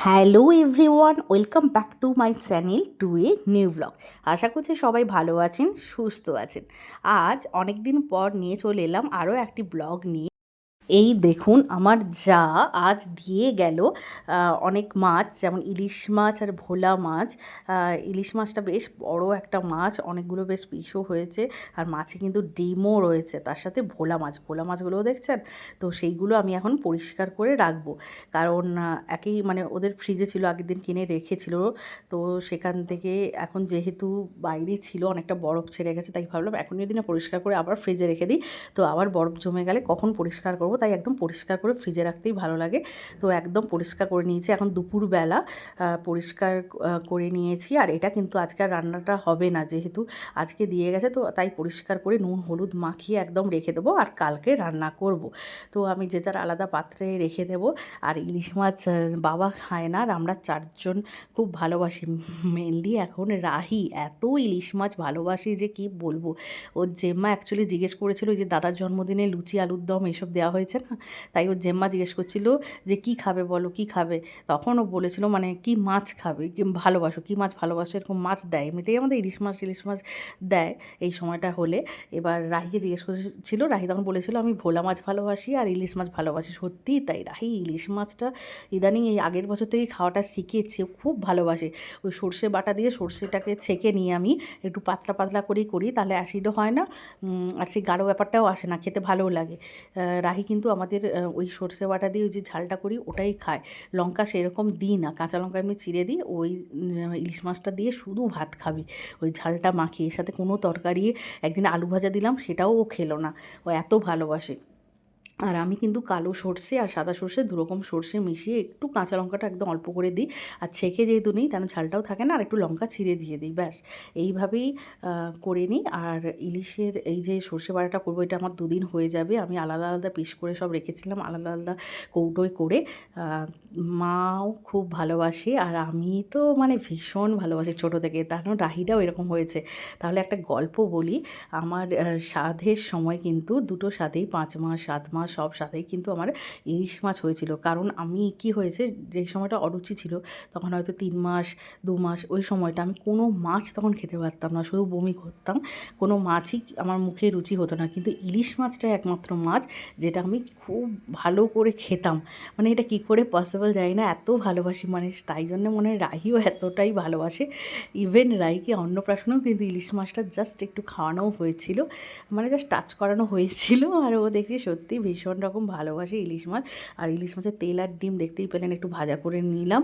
Hello everyone, welcome back to my channel to a new blog. আশা করছি সবাই ভালো আছেন, সুস্থ আছেন। আজ অনেক দিন পর নিয়ে চলে এলাম আরও একটি ব্লগ নিয়ে। এই দেখুন আমার যা আজ দিয়ে গেল অনেক মাছ, যেমন ইলিশ মাছ আর ভোলা মাছ। ইলিশ মাছটা বেশ বড় একটা মাছ, অনেকগুলো বেশ পিসও হয়েছে, আর মাছে কিন্তু ডিমও রয়েছে। তার সাথে ভোলা মাছগুলোও দেখছেন। তো সেইগুলো আমি এখন পরিষ্কার করে রাখবো, কারণ একই মানে ওদের ফ্রিজে ছিল, আগের দিন কিনে রেখেছিল। তো সেখান থেকে এখন যেহেতু বাইরে ছিল, অনেকটা বরফ ছেড়ে গেছে, তাই ভাবলাম এখন যদি না পরিষ্কার করে আবার ফ্রিজে রেখে দিই, তো আবার বরফ জমে গেলে কখন পরিষ্কার করব, তাই একদম পরিষ্কার করে ফ্রিজে রাখতেই ভালো লাগে। তো একদম পরিষ্কার করে নিয়েছি, এখন দুপুরবেলা পরিষ্কার করে নিয়েছি। আর এটা কিন্তু আজকে আর রান্নাটা হবে না, যেহেতু আজকে দিয়ে গেছে, তো তাই পরিষ্কার করে নুন হলুদ মাখিয়ে একদম রেখে দেবো, আর কালকে রান্না করব। তো আমি যে যার আলাদা পাত্রে রেখে দেবো। আর ইলিশ মাছ বাবা খায় না, আর আমরা চারজন খুব ভালোবাসি। মেনলি এখন রাহি এত ইলিশ মাছ ভালোবাসি যে কি বলবো। ওর জেম্মা অ্যাকচুয়ালি জিজ্ঞেস করেছিল যে দাদার জন্মদিনে লুচি আলুর দম এসব দেওয়া হয়েছে না, তাই ওর জেম্মা জিজ্ঞেস করছিল যে কি খাবে বলো, কি খাবে। তখন ও বলেছিল মানে কি মাছ খাবে, কি ভালোবাসো, কি মাছ ভালোবাসো, এরকম মাছ দেয় এমনিতেই আমাদের ইলিশ মাছ দেয় এই সময়টা হলে। এবার রাহিকে জিজ্ঞেস করেছিল, রাহি তখন বলেছিল আমি ভোলা মাছ ভালোবাসি আর ইলিশ মাছ ভালোবাসি। সত্যিই তাই, রাহি ইলিশ মাছটা ইদানিং এই আগের বছর থেকে খাওয়াটা শিখেছে, ও খুব ভালোবাসে। ওই সর্ষে বাটা দিয়ে সর্ষেটাকে ছেঁকে নিয়ে আমি একটু পাতলা পাতলা করেই করি, তাহলে অ্যাসিডও হয় না, আর সেই গাঢ় ব্যাপারটাও আসে না, খেতে ভালোও লাগে। রাহি কিন্তু আমাদের ওই সর্ষে বাটা দিয়ে ওই যে ঝালটা করি ওটাই খায়। লঙ্কা সেরকম দিই না, কাঁচা লঙ্কা এমনি চিড়ে দিই, ওই ইলিশ মাছটা দিয়ে শুধু ভাত খাবে, ওই ঝালটা মাখিয়ে। এর সাথে কোনো তরকারি, একদিন আলু ভাজা দিলাম সেটাও ও খেলো না, ও এত ভালোবাসে। আর আমি কিন্তু কালো সর্ষে আর সাদা সর্ষে দুরকম সর্ষে মিশিয়ে একটু কাঁচা লঙ্কাটা একদম অল্প করে দিই, আর ছেঁকে যেহেতু নেই তেন ঝালটাও থাকে না, আর একটু লঙ্কা ছিঁড়ে দিয়ে দিই, ব্যাস এইভাবেই করে নিই। আর ইলিশের এই যে সর্ষে বাটাটা করবো, এটা আমার দুদিন হয়ে যাবে। আমি আলাদা আলাদা পিস করে সব রেখেছিলাম, আলাদা আলাদা কৌটোয় করে। মাও খুব ভালোবাসে, আর আমি তো মানে ভীষণ ভালোবাসি ছোটো থেকে, কারণ রাহিটাও এরকম হয়েছে। তাহলে একটা গল্প বলি। আমার সাধের সময় কিন্তু দুটো সাথেই 5 মাস 7 মাস সব সাথেই কিন্তু আমার ইলিশ মাছ হয়েছিল। কারণ আমি কি হয়েছে, যেই সময়টা অরুচি ছিল, তখন হয়তো 3 মাস 2 মাস ওই সময়টা আমি কোনো মাছ তখন খেতে পারতাম না, শুধু বমি করতাম, কোনো মাছই আমার মুখে রুচি হতো না। কিন্তু ইলিশ মাছটাই একমাত্র মাছ যেটা আমি খুব ভালো করে খেতাম। মানে এটা কী করে পসিবল জানি না, এত ভালোবাসি মানে, তাই জন্য মনে হয় রাহিও এতটাই ভালোবাসে। ইভেন রাহিকে অন্নপ্রাশনেও কিন্তু ইলিশ মাছটা জাস্ট একটু খাওয়ানোও হয়েছিল, মানে জাস্ট টাচ করানো হয়েছিল। আর ও দেখছি সত্যি ভীষণ রকম ভালোবাসে ইলিশ মাছ। আর ইলিশ মাছের তেল আর ডিম দেখতেই পেলেন, একটু ভাজা করে নিলাম।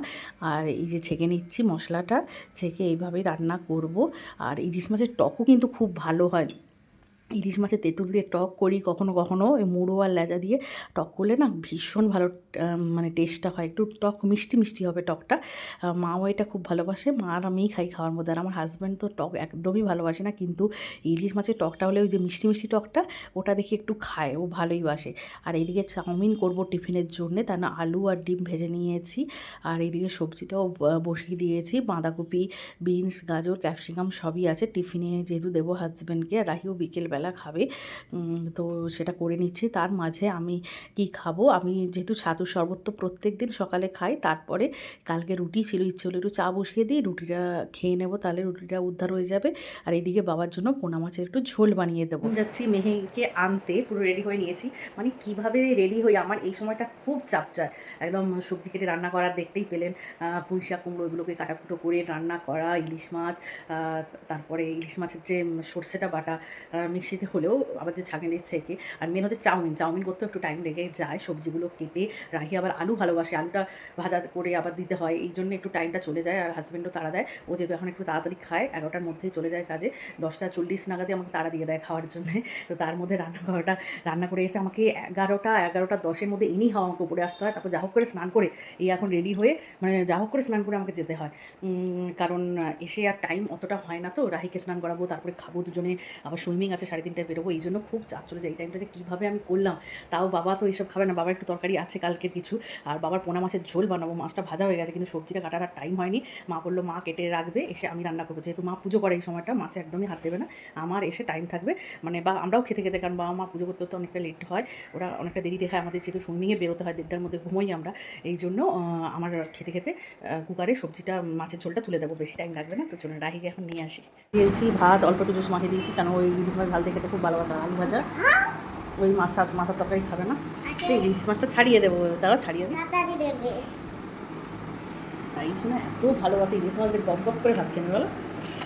আর এই যে ছেঁকে নিচ্ছি মশলাটা, ছেঁকে এইভাবেই রান্না করব। আর ইলিশ মাছের টকও কিন্তু খুব ভালো হয়। ইলিশ মাছের তেঁতুল দিয়ে টক করি কখনো কখনো, ওই মুড়ো আর লেজা দিয়ে টক করলে না ভীষণ ভালো মানে টেস্টটা হয়, একটু টক মিষ্টি মিষ্টি হবে টকটা। মাও এটা খুব ভালোবাসে, মা আর আমিই খাই খাওয়ার মধ্যে। আর আমার হাজব্যান্ড তো টক একদমই ভালোবাসে না, কিন্তু ইলিশ মাছের টকটা হলে ওই যে মিষ্টি মিষ্টি টকটা, ওটা দেখি একটু খায়, ও ভালোই বাসে। আর এইদিকে চাউমিন করব টিফিনের জন্যে, তা না আলু আর ডিম ভেজে নিয়েছি। আর এইদিকে সবজিটাও বসিয়ে দিয়েছি, বাঁধাকপি বিনস গাজর ক্যাপসিকাম সবই আছে, টিফিনে যেহেতু দেবো হাজব্যান্ডকে, আর রাহিও বিকেলবেলা খাবে। তো সেটা করে নিচ্ছি। তার মাঝে আমি কি খাবো, আমি যেহেতু ছাতুর শরবত তো প্রত্যেক দিন সকালে খাই, তারপরে কালকে রুটি ছিল, ইচ্ছে হলো একটু চা বসিয়ে দিই, রুটিটা খেয়ে নেবো, তাহলে রুটিটা উদ্ধার হয়ে যাবে। আর এইদিকে বাবার জন্য পোনা মাছের একটু ঝোল বানিয়ে দেবো। যাচ্ছি মেহেকে আনতে, পুরো রেডি হয়ে নিয়েছি। মানে কিভাবে রেডি হই, আমার এই সময়টা খুব চাপ যায়। একদম সবজি কেটে রান্না করার, দেখতেই পেলেন পুঁই শাক কুমড়ো এগুলোকে কাটাকুটো করে রান্না করা, ইলিশ মাছ, তারপরে ইলিশ মাছের যে সর্ষেটা বাটা মিক্সিতে হলেও আবার যে ছাঁকে দিয়ে ছেঁকে। আর মেন হচ্ছে চাউমিন করতেও একটু টাইম লেগে যায়, সবজিগুলো কেটে। রাহি আবার আলু ভালোবাসে, আলুটা ভাজা করে আবার দিতে হয়, এই জন্য একটু টাইমটা চলে যায়। আর হাজব্যান্ডও তাড়া দেয়, ও যেহেতু এখন একটু তাড়াতাড়ি খায়, 11টার মধ্যেই চলে যায় কাজে, 10টা 40 নাগাদই আমাকে তাড়া দিয়ে দেয় খাওয়ার জন্যে। তো তার মধ্যে রান্না করে এসে আমাকে 11টা 10-এর মধ্যে এনি হাওয়া আমাকে উপরে আসতে হয়। তারপর যা হোক করে স্নান করে এই এখন রেডি হয়ে, মানে যা হোক করে স্নান করে আমাকে যেতে হয়, কারণ এসে আর টাইম অতটা হয় না। তো রাহিকে স্নান করাবো, তারপরে খাবো দুজনে, আবার সুইমিং আছে 3:30টায় বেরোবো, এই জন্য খুব চাপ চলে যায় এই টাইমটা যে কীভাবে আমি করলাম। তাও বাবা তো এইসব খাবে না, বাবার একটু তরকারি আছে কালকের কিছু, আর বাবার পোনা মাছের ঝোল বানাবো, মাছটা ভাজা হয়ে গেছে কিন্তু সবজিটা কাটার আর টাইম হয়নি। মা বললো মা কেটে রাখবে, এসে আমি রান্না করবো, যেহেতু মা পুজো করে এই সময়টা মাছে একদমই হাত দেবে না, আমার এসে টাইম থাকবে মানে, বা আমরাও খেতে খেতে, কারণ বাবা মা পুজো করতে করতে অনেকটা লেট হয়, ওরা অনেকটা দেরি দেখায়, আমাদের যেহেতু সুইমিংয়ে বেরোতে হয় 1:30টার মধ্যে ঘুমোই আমরা, এই জন্য আমার খেতে খেতে কুকারে সবজিটা মাছের ঝোলটা তুলে দেবো, বেশি টাইম লাগবে না। তো চলুন রাহিকে এখন নিয়ে আসি। দিয়েছি ভাত, অল্প একটু জুস মাখিয়ে দিয়েছি, কারণ ওই ইলিশ মাছ ঝাল দিয়ে খেতে খুব ভালোবাসা, আলু ভাজা, ওই মাথার তরকারি খাবে না, ইলিশ মাছটা ছাড়িয়ে দেবো, দাঁড়া ছাড়িয়ে দেবে। তাই জন্য এত ভালোবাসে ইলিশ মাছ দিয়ে, গপ করে ভাত খেতে বলো,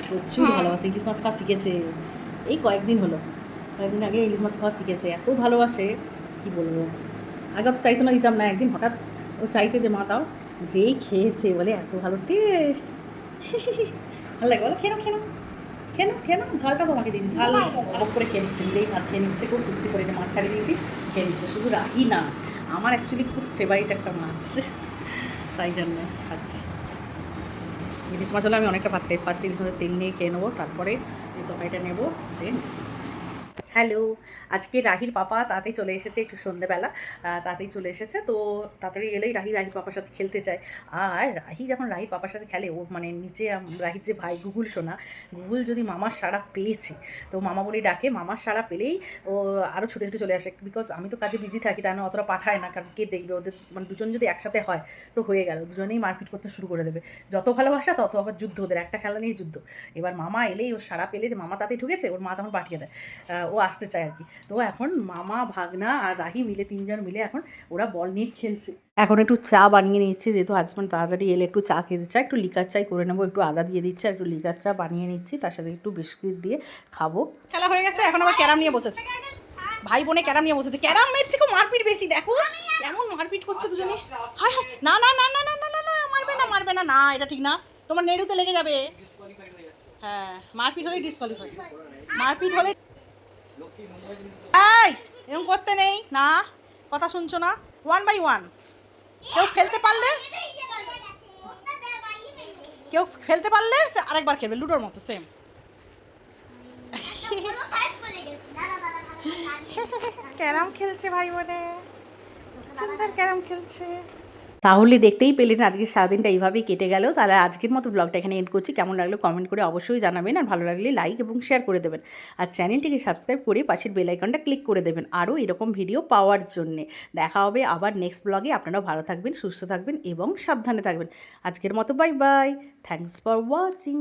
প্রচুর ভালোবাসে, ইলিশ মাছ খাওয়া শিখেছে এই কয়েকদিন হলো, কয়েকদিন আগে ইলিশ মাছ খাওয়া শিখেছে, এত ভালোবাসে কি বলবো। আগে তো চাইতো না, দিতাম না, একদিন হঠাৎ ও চাইতে যে মা দাও, যেই খেয়েছে বলে এত ভালো টেস্ট, ভালো লাগে বলো, খেনো খেনো খেনো খেনো, ঝালটা তোমাকে দিয়েছি, ঝাল অবাক করে খেয়ে নিচ্ছে, নিজেই ভাত খেয়ে নিচ্ছে, খুব তৃপ্তি করে, মাছ ছাড়িয়ে দিয়েছি খেয়ে নিচ্ছে, শুধু রাহি না, আমার অ্যাকচুয়ালি খুব ফেভারিট একটা মাছ, তাই জন্য খাচ্ছি। ইলিশ মাছ হলে আমি অনেকটা ভাত খাই, ফার্স্ট ইলিশ মাছের তেল নিয়ে খেয়ে নেবো, তারপরে এই তরকারিটা নেবো, দেন। হ্যালো, আজকে রাহির পাপা তাড়াতাড়ি চলে এসেছে, একটু সন্ধ্যেবেলা তাড়াতাড়ি চলে এসেছে, তো তাড়াতাড়ি এলেই রাহির পাপার সাথে খেলতে চায়। আর রাহি যখন রাহির পাপার সাথে খেলে, ও মানে নিচে রাহির যে ভাই গুগুল সোনা, গুগুল যদি মামার সাড়া পেয়েছে, তো মামা বলেই ডাকে, মামার সাড়া পেলেই ও আরও ছুটে ছুটে চলে আসে, বিকজ আমি তো কাজে বিজি থাকি, তাই না অতটা পাঠায় না, কারণ কে দেখবে, ওদের মানে দুজন যদি একসাথে হয় তো হয়ে গেল, দুজনেই মারপিট করতে শুরু করে দেবে, যত ভালোবাসা তত আবার যুদ্ধ, ওদের একটা খেলা নিয়ে যুদ্ধ। এবার মামা এলেই ওর সাড়া পেলে, যে মামা তাতেই ঢুকেছে, ওর মা তখন পাঠিয়ে দেয়, ও আসতে চায় আর কি। তো এখন মামা, ভাগনা আর রাহি মিলে, তিনজন মিলে এখন ওরা বল নিয়ে খেলছে। এখন একটু চা বানিয়ে নিচ্ছে, যেহেতু হাজব্যান্ড তাড়াতাড়ি এলে একটু চা খেতে চায়, একটু লিকার চাই করে নেবো, একটু আদা দিয়ে দিচ্ছে, আর একটু লিকার চা বানিয়ে নিচ্ছি, তার সাথে একটু বিস্কিট দিয়ে খাবো। খেলা হয়ে গেছে, এখন আবার ক্যারাম নিয়ে বসেছে, ভাই বোনে ক্যারাম নিয়ে বসেছে, ক্যারামের থেকে মারপিট বেশি, দেখো এমন মারপিট করছে দুজনে, হায় হায়, না না না না না না না না, মারবে না মারবে না, না এটা ঠিক না, তোমার নেড়ুতে লেগে যাবে, হ্যাঁ মারপিট হলে ডিসকোয়ালিফাই, মারপিট হলে এই এরকম করতে নেই না, কথা শুনছো না, 1 বাই 1, কেউ ফেলতে পারলে সে আরেকবার খেলবে, লুডোর মতো সেম। ক্যারাম খেলছে ভাই বোনে, সুন্দর ক্যারাম খেলছে। তাহলে দেখতেই পেলেন আজকে সারাদিনটা এইভাবেই কেটে গেল। তাহলে আজকের মতো ব্লগটা এখানে এন্ড করছি, কেমন লাগলো কমেন্ট করে অবশ্যই জানাবেন, আর ভালো লাগলে লাইক এবং শেয়ার করে দেবেন, আর চ্যানেলটিকে সাবস্ক্রাইব করে পাশের বেল আইকনটা ক্লিক করে দেবেন আরও এরকম ভিডিও পাওয়ার জন্যে। দেখা হবে আবার নেক্সট ব্লগে, আপনারাও ভালো থাকবেন, সুস্থ থাকবেন এবং সাবধানে থাকবেন। আজকের মতো bye bye, thanks for watching.